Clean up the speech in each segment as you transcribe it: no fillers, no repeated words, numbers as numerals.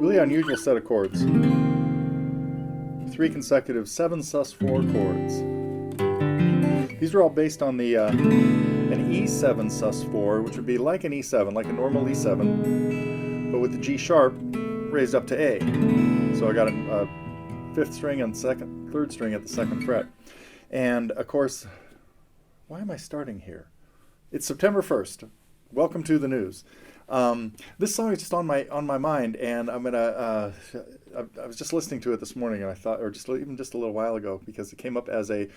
Really unusual set of chords. 3 consecutive 7 sus4 chords. These are all based on the an E7 sus4, which would be like an E7, like a normal E7, but with the G sharp raised up to A. So I got a 5th string and 3rd string at the 2nd fret. And of course, why am I starting here? It's September 1st. Welcome to the news. This song is just on my mind, and I'm gonna. I was just listening to it this morning, and I thought, or even just a little while ago, because it came up as a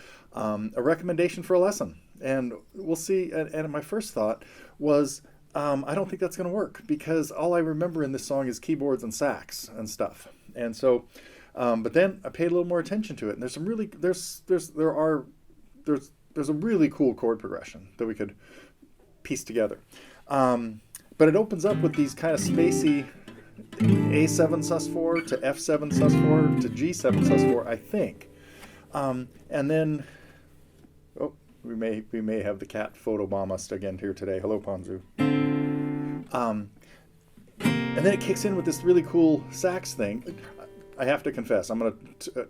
recommendation for a lesson, and we'll see. And my first thought was, I don't think that's going to work, because all I remember in this song is keyboards and sax and stuff, and so. But then I paid a little more attention to it, and there's some really there's a really cool chord progression that we could piece together. But it opens up with these kind of spacey A7 sus4 to F7 sus4 to G7 sus4, I think. And then, oh, we may have the cat photobomb us again here today. Hello, Ponzu. And then it kicks in with this really cool sax thing. I have to confess,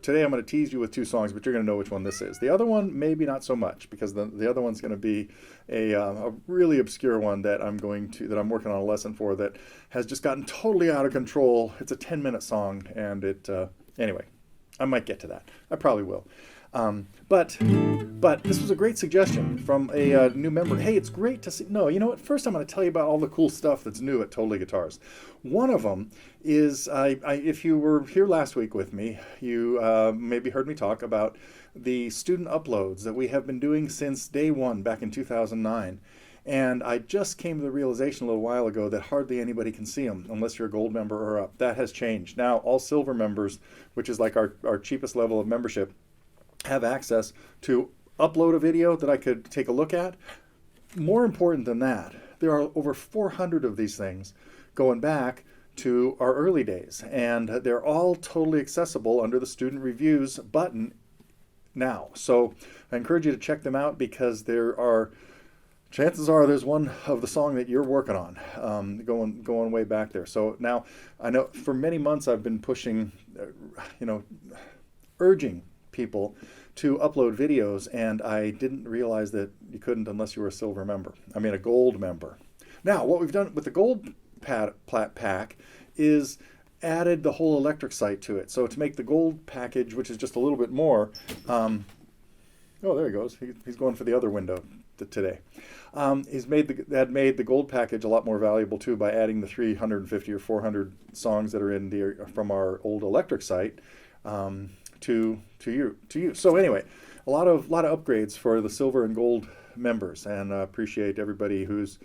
today I'm gonna tease you with 2 songs, but you're gonna know which one this is. The other one, maybe not so much, because the other one's gonna be a really obscure one that I'm working on a lesson for, that has just gotten totally out of control. It's a 10-minute song, and anyway, I might get to that. I probably will. But this was a great suggestion from a new member. Hey, it's great to see. No, you know what? First, I'm going to tell you about all the cool stuff that's new at Totally Guitars. One of them is, if you were here last week with me, you maybe heard me talk about the student uploads that we have been doing since day one back in 2009. And I just came to the realization a little while ago that hardly anybody can see them unless you're a gold member or up. That has changed. Now, all silver members, which is like our cheapest level of membership, have access to upload a video that I could take a look at. More important than that, there are over 400 of these things going back to our early days, and they're all totally accessible under the student reviews button now. So I encourage you to check them out, because chances are there's one of the song that you're working on, going way back there. So now, I know for many months I've been pushing, urging people to upload videos, and I didn't realize that you couldn't unless you were a silver member. I mean, a gold member. Now, what we've done with the gold pack is added the whole electric site to it. So to make the gold package, which is just a little bit more, oh, there he goes. He's going for the other window today. He's made the gold package a lot more valuable too, by adding the 350 or 400 songs that are from our old electric site. To you. So anyway, a lot of upgrades for the silver and gold members, and I appreciate everybody who's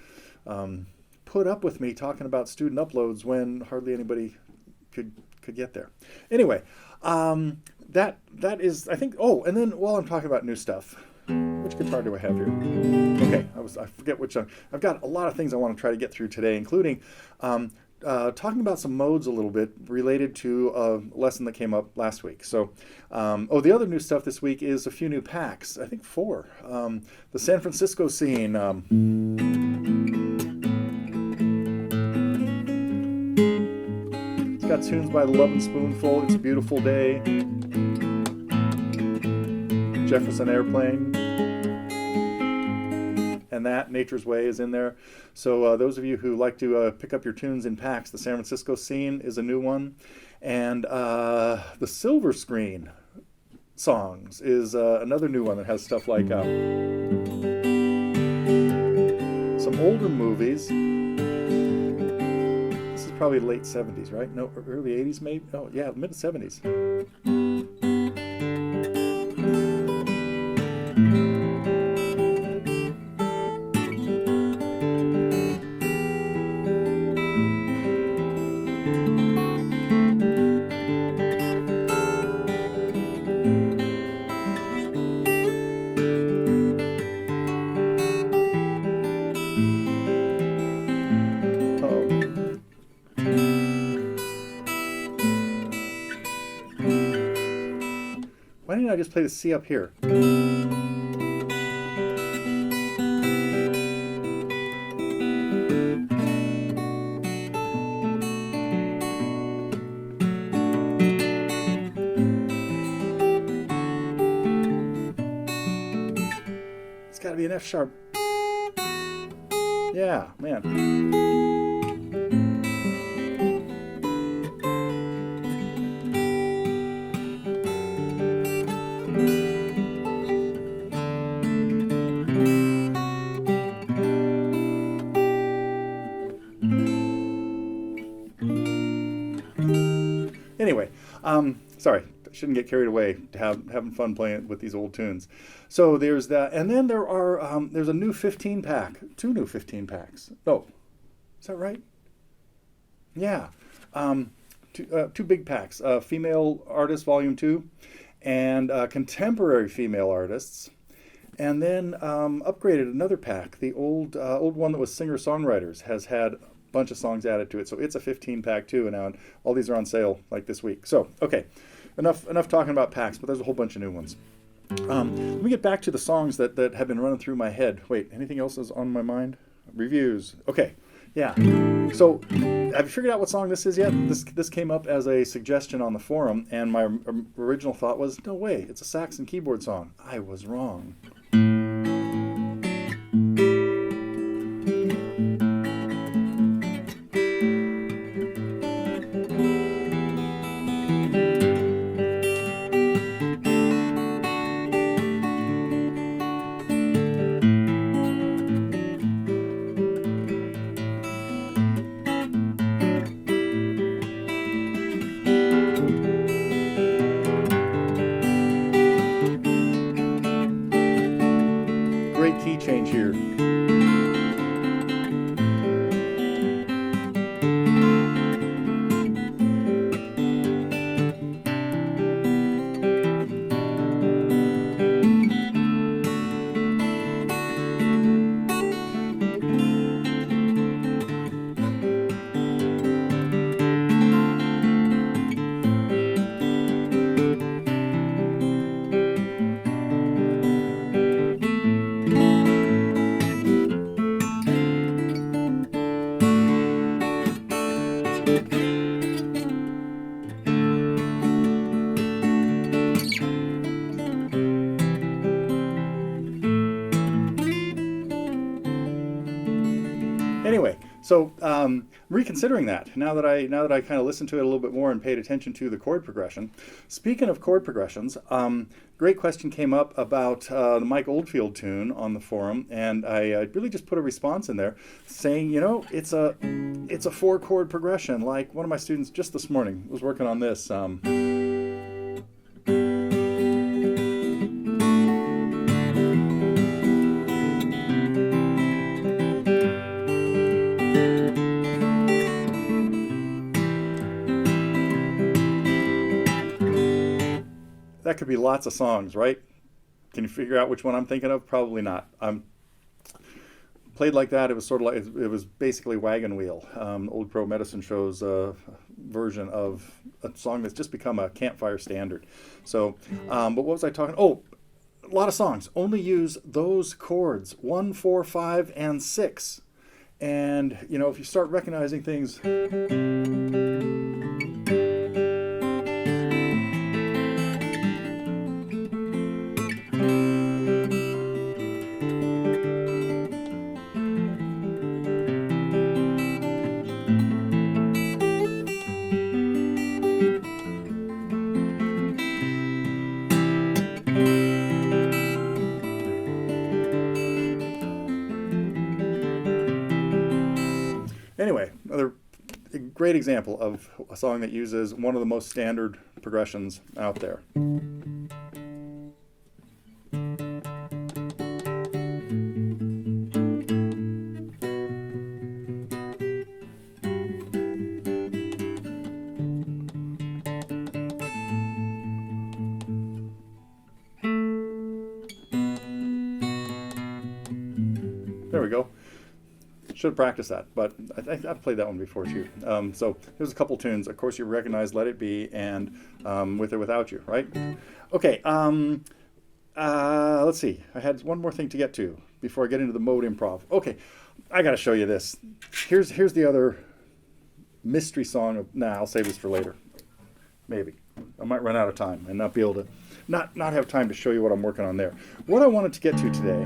put up with me talking about student uploads when hardly anybody could get there. Anyway, that is, I think. Oh, and then while I'm talking about new stuff, which guitar do I have here? Okay, I forget which one. I've got a lot of things I want to try to get through today, including talking about some modes a little bit related to a lesson that came up last week. So, the other new stuff this week is a few new packs. I think 4. The San Francisco scene. It's got tunes by the Lovin' Spoonful. It's a Beautiful Day. Jefferson Airplane. And that Nature's Way is in there. So those of you who like to pick up your tunes in packs, the San Francisco scene is a new one. And the Silver Screen songs is another new one that has stuff like some older movies. This is probably late 70s, right? No, early 80s maybe? Oh, yeah, mid 70s. Why didn't I just play the C up here? be an F sharp. Yeah, man. Anyway, sorry, shouldn't get carried away. Having fun playing with these old tunes. So there's that, and then there's a new 15 pack, 2 new 15 packs. Oh, is that right? Yeah, two big packs: female artists volume 2, and contemporary female artists. And then upgraded another pack. The old one that was singer-songwriters has had a bunch of songs added to it. So it's a 15 pack too, and now all these are on sale like this week. So, okay, enough talking about packs, but there's a whole bunch of new ones. Let me get back to the songs that have been running through my head. Wait, anything else is on my mind? Reviews. Okay, yeah. So, have you figured out what song this is yet? This came up as a suggestion on the forum, and my original thought was, no way, it's a sax and keyboard song. I was wrong. Key change here. Anyway, so reconsidering that now that I kind of listened to it a little bit more and paid attention to the chord progression. Speaking of chord progressions, great question came up about the Mike Oldfield tune on the forum, and I really just put a response in there saying, you know, it's a 4-chord progression. Like one of my students just this morning was working on this. That could be lots of songs, right? Can you figure out which one I'm thinking of? Probably not. Played like that, it was sort of like, it was basically Wagon Wheel, Old Crow Medicine Show's version of a song that's just become a campfire standard. So, but what was I talking? Oh, a lot of songs only use those chords, 1, 4, 5, and 6. And, you know, if you start recognizing things... Anyway, another great example of a song that uses one of the most standard progressions out there. There we go. Should have practiced that, but I've played that one before too. So there's a couple tunes. Of course, you recognize "Let It Be" and "With or Without You," right? Okay. Let's see. I had one more thing to get to before I get into the mode improv. Okay, I got to show you this. Here's the other mystery song. I'll save this for later. Maybe I might run out of time and not be able to not have time to show you what I'm working on there. What I wanted to get to today.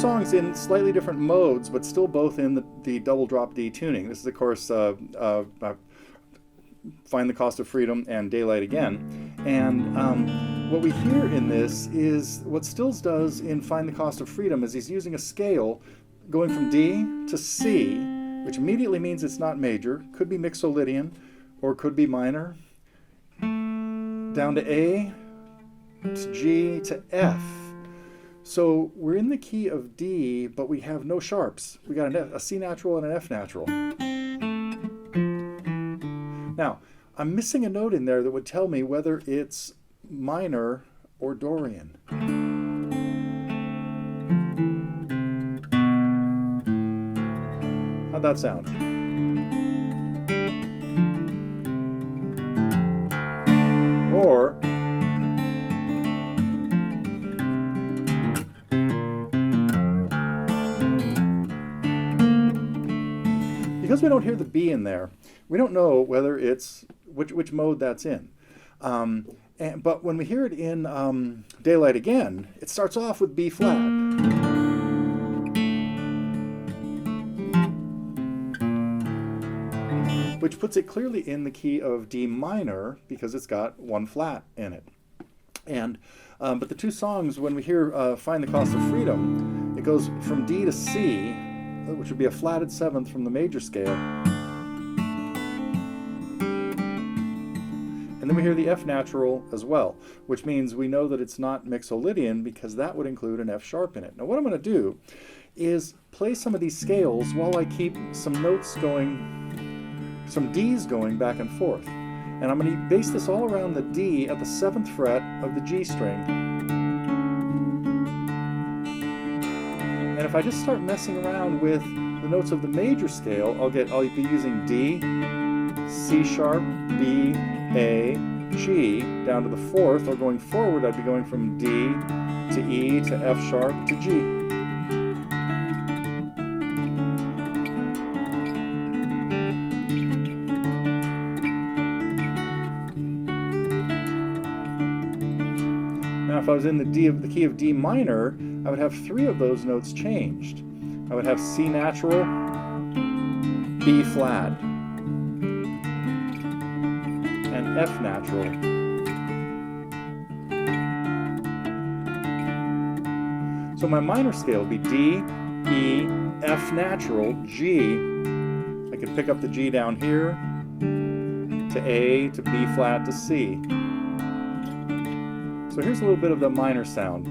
Songs in slightly different modes, but still both in the double drop D tuning. This is, of course, Find the Cost of Freedom and Daylight Again. And what we hear in this is what Stills does in Find the Cost of Freedom is he's using a scale going from D to C, which immediately means it's not major. Could be Mixolydian or could be minor. Down to A, to G, to F. So we're in the key of D, but we have no sharps. We got a C natural and an F natural. Now, I'm missing a note in there that would tell me whether it's minor or Dorian. How'd that sound? Or because we don't hear the B in there, we don't know whether it's which mode that's in. But when we hear it in Daylight Again, it starts off with B flat. Which puts it clearly in the key of D minor because it's got one flat in it. And but the two songs, when we hear Find the Cost of Freedom, it goes from D to C, which would be a flatted seventh from the major scale. And then we hear the F natural as well, which means we know that it's not Mixolydian because that would include an F sharp in it. Now what I'm going to do is play some of these scales while I keep some notes going, some Ds going back and forth. And I'm going to base this all around the D at the 7th fret of the G string. And if I just start messing around with the notes of the major scale, I'll be using D, C sharp, B, A, G, down to the 4th, or going forward I'd be going from D to E to F sharp to G. Now if I was in the key of D minor, I would have 3 of those notes changed. I would have C natural, B flat, and F natural. So my minor scale would be D, E, F natural, G. I could pick up the G down here, to A, to B flat, to C. So here's a little bit of the minor sound.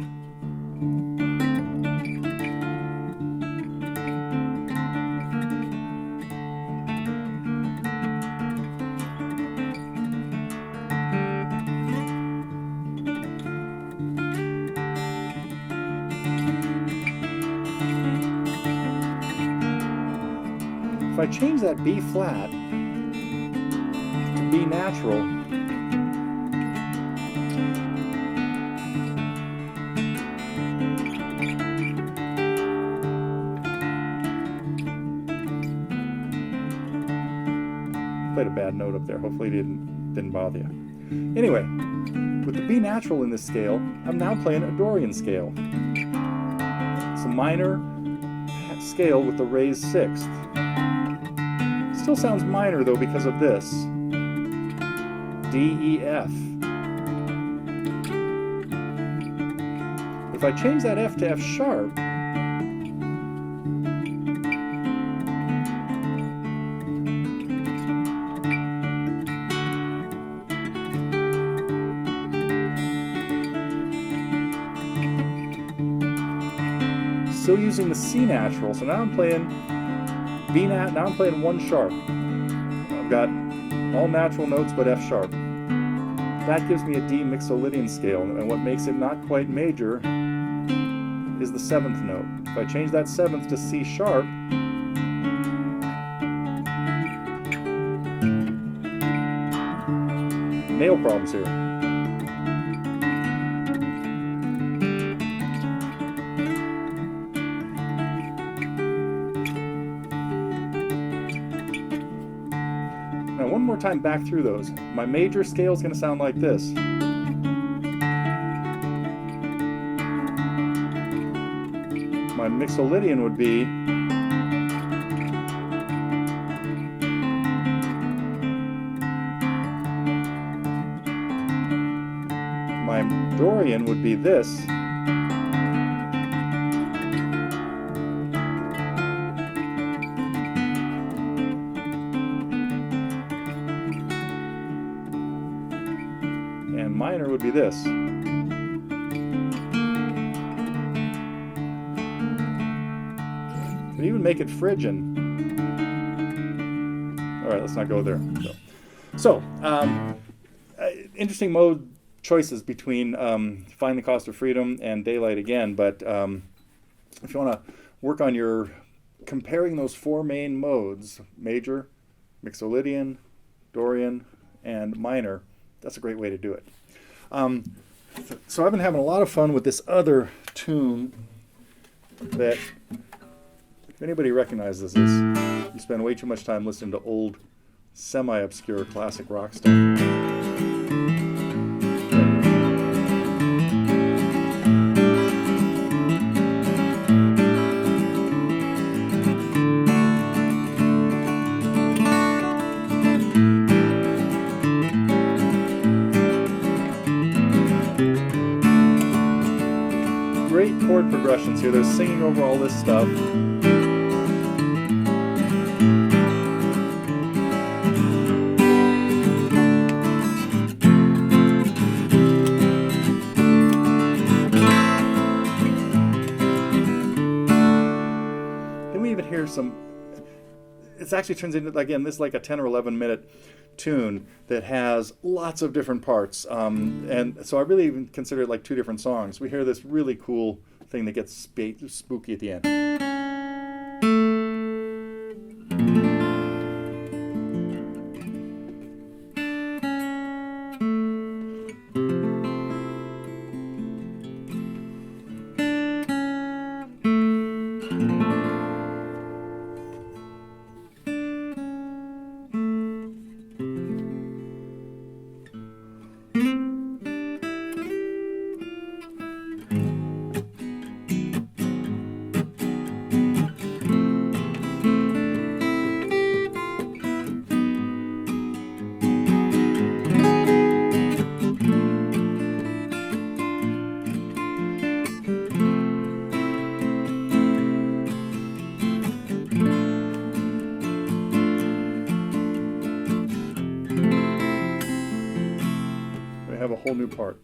If I change that B flat to B natural, played a bad note up there. Hopefully it didn't bother you. Anyway, with the B natural in this scale, I'm now playing a Dorian scale. It's a minor scale with the raised 6th. Still sounds minor though because of this. D, E, F. If I change that F to F sharp, still using the C natural, so now I'm playing B nat. Now I'm playing 1 sharp. I've got all natural notes but F sharp. That gives me a D Mixolydian scale, and what makes it not quite major is the 7th note. If I change that 7th to C sharp, nail problems here. Now one more time back through those. My major scale is going to sound like this. My Mixolydian would be my Dorian would be this. And minor would be this. Could even make it Phrygian. All right, let's not go there. So interesting mode choices between Find the Cost of Freedom and Daylight Again, but if you want to work on your comparing those four main modes, major, Mixolydian, Dorian, and minor, that's a great way to do it. So I've been having a lot of fun with this other tune that, if anybody recognizes this, you spend way too much time listening to old, semi-obscure classic rock stuff. Great chord progressions here. They're singing over all this stuff. Then we even hear some, it actually turns into, again, this is like a 10 or 11 minute tune that has lots of different parts, and so I really even consider it like two different songs. We hear this really cool thing that gets spooky at the end. Have a whole new part.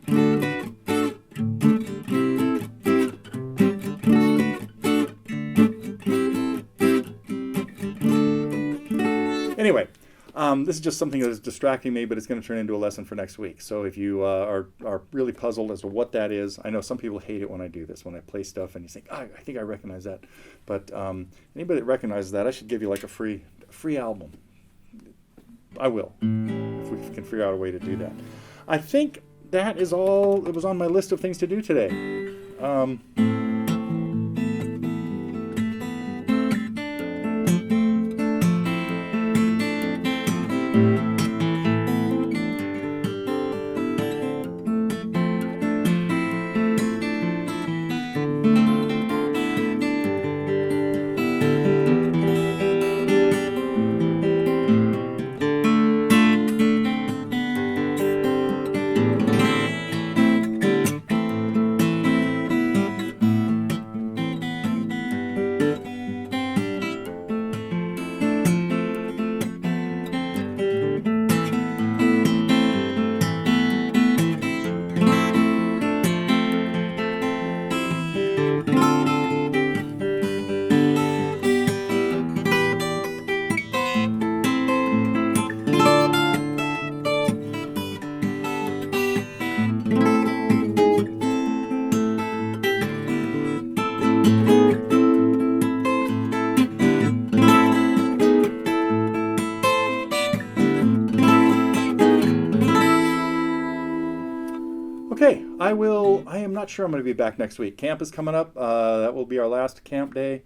Anyway, this is just something that is distracting me, but it's going to turn into a lesson for next week. So if you are really puzzled as to what that is, I know some people hate it when I do this, when I play stuff and you think, I think I recognize that. But anybody that recognizes that, I should give you like a free album. I will, if we can figure out a way to do that. I think that is all that was on my list of things to do today. Okay, I am not sure I'm going to be back next week. Camp is coming up. That will be our last camp day.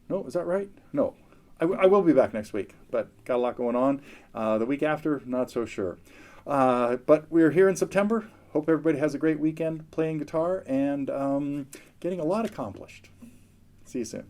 No, is that right? No. I will be back next week, but got a lot going on. The week after, not so sure. But we're here in September. Hope everybody has a great weekend playing guitar and getting a lot accomplished. See you soon.